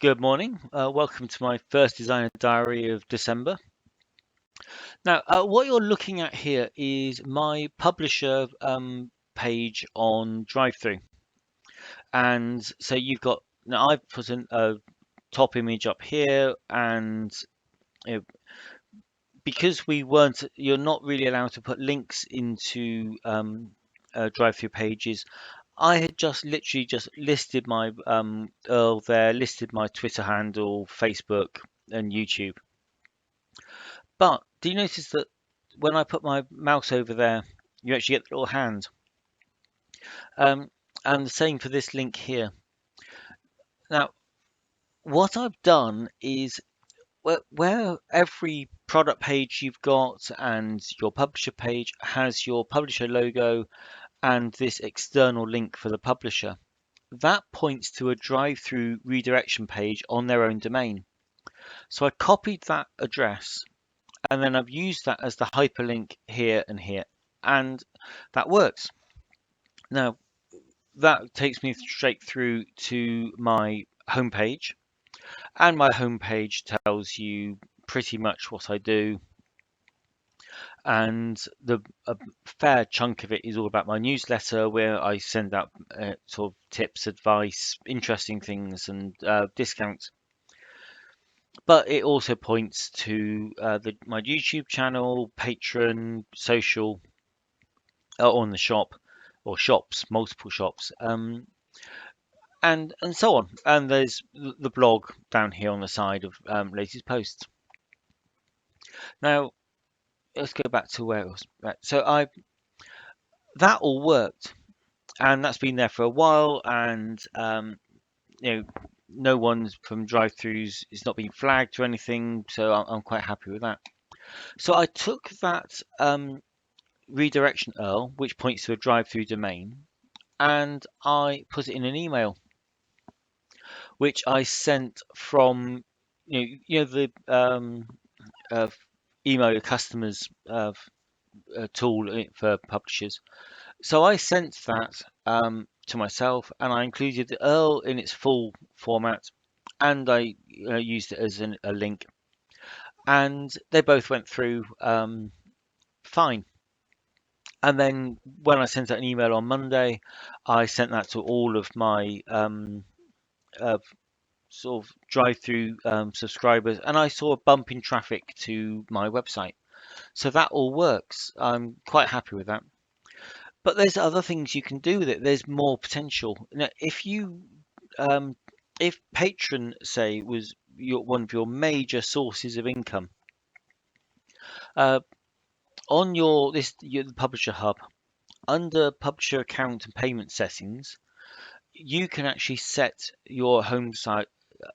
Good morning. Welcome to my first designer diary of December. Now, what you're looking at here is my publisher page on DriveThru. And so you've got, now I've put a top image up here, and you know, because you're not really allowed to put links into DriveThru pages. I had literally just listed my URL there, listed my Twitter handle, Facebook, and YouTube. But do you notice that when I put my mouse over there, you actually get the little hand? Um, and the same for this link here. Now, what I've done is where every product page you've got and your publisher page has your publisher logo and this external link for the publisher, that points to a drive-through redirection page on their own domain. So I copied that address and then I've used that as the hyperlink here and here, and that works. Now, that takes me straight through to my homepage, and my homepage tells you pretty much what I do, and a fair chunk of it is all about my newsletter, where I send out sort of tips, advice, interesting things, and discounts. But it also points to my YouTube channel, Patreon, social, on the shop, or shops, multiple shops, and so on. And there's the blog down here on the side of latest posts. Now let's go back to where it was. Right. So that all worked, and that's been there for a while, and you know, no one's from drive-throughs. It's not been flagged or anything, so I'm quite happy with that. So I took that redirection URL, which points to a drive-through domain, and I put it in an email, which I sent from the email your customers tool for publishers. So I sent that to myself, and I included the URL in its full format, and I used it as a link, and they both went through fine. And then when I sent out an email on Monday, I sent that to all of my sort of drive-through subscribers, and I saw a bump in traffic to my website. So that all works. I'm quite happy with that. But there's other things you can do with it. There's more potential. Now, if Patreon, say, was one of your major sources of income, on the Publisher Hub, under Publisher Account and Payment Settings, you can actually set your home site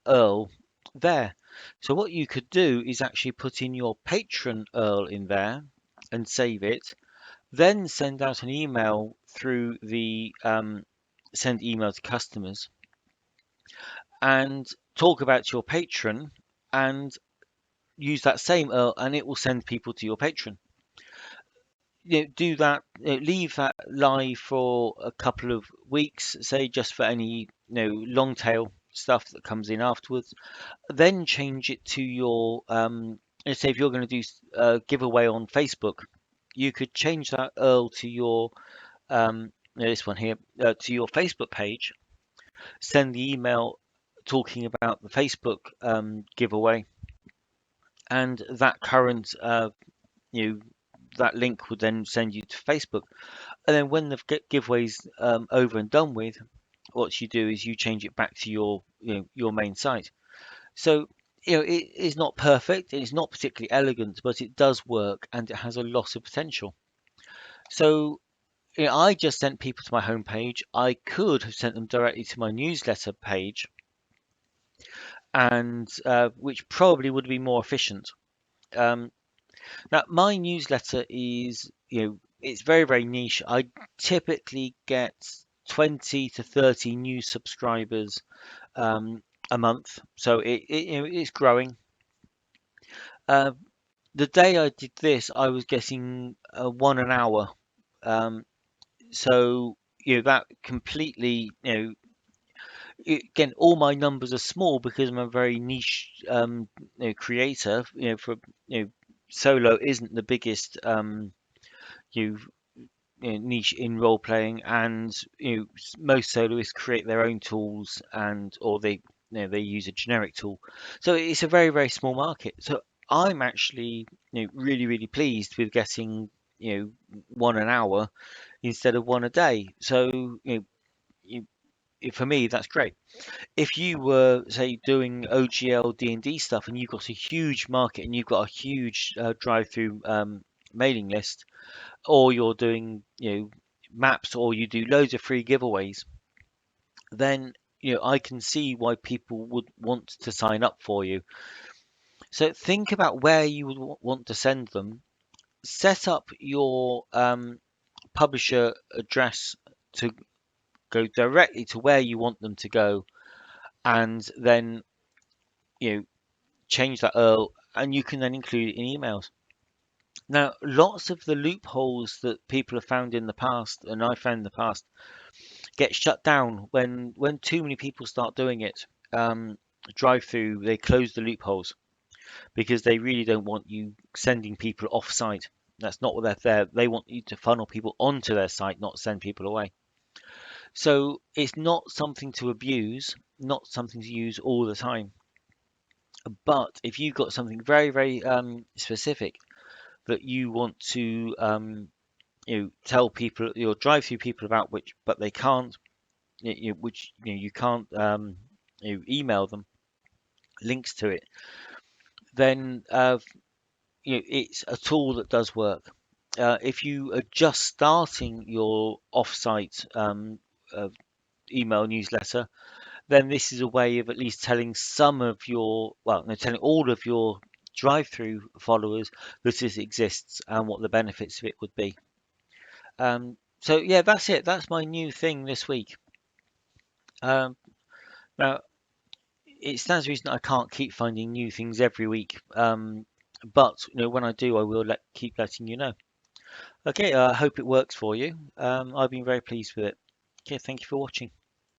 URL there. So what you could do is actually put in your Patreon URL in there and save it, then send out an email through the send email to customers and talk about your patron and use that same URL, and it will send people to your patron. Do that, leave that live for a couple of weeks, say, just for any long tail stuff that comes in afterwards. Then change it to your let's say if you're going to do a giveaway on Facebook, you could change that URL to your this one here, to your Facebook page, send the email talking about the Facebook giveaway, and that current that link would then send you to Facebook. And then when the giveaway's over and done with, what you do is you change it back to your main site. So it is not perfect, it's not particularly elegant, but it does work, and it has a lot of potential. So I just sent people to my homepage. I could have sent them directly to my newsletter page, and which probably would be more efficient. Now, my newsletter is, it's very, very niche. I typically get 20 to 30 new subscribers a month, so it's growing. The day I did this, I was getting 1 an hour. So that completely, Again, all my numbers are small because I'm a very niche creator. For solo isn't the biggest you niche in role playing, and most soloists create their own tools, and or they use a generic tool, so it's a very very small market. So I'm actually really really pleased with getting one an hour instead of one a day. So you, for me that's great. If you were say doing OGL D&D stuff and you've got a huge market and you've got a huge drive through mailing list, or you're doing maps, or you do loads of free giveaways, then I can see why people would want to sign up for you. So think about where you would want to send them. Set up your publisher address to go directly to where you want them to go, and then you know change that URL, and you can then include it in emails. Now, lots of the loopholes that people have found in the past, and I found in the past, get shut down when too many people start doing it. Drive through, they close the loopholes because they really don't want you sending people off site. That's not what they're there. They want you to funnel people onto their site, not send people away. So it's not something to abuse, not something to use all the time. But if you've got something very, very specific that you want to tell people, drive through people about, which but they can't, which you can't email them links to it, then it's a tool that does work. If you are just starting your offsite uh, email newsletter, then this is a way of at least telling some of your, well, no, telling all of your drive-through followers that this exists and what the benefits of it would be. So yeah, that's it. That's my new thing this week. Um, Now, it stands to reason that I can't keep finding new things every week. But when I do, I will keep letting you know. Okay, I hope it works for you. I've been very pleased with it. Okay, thank you for watching.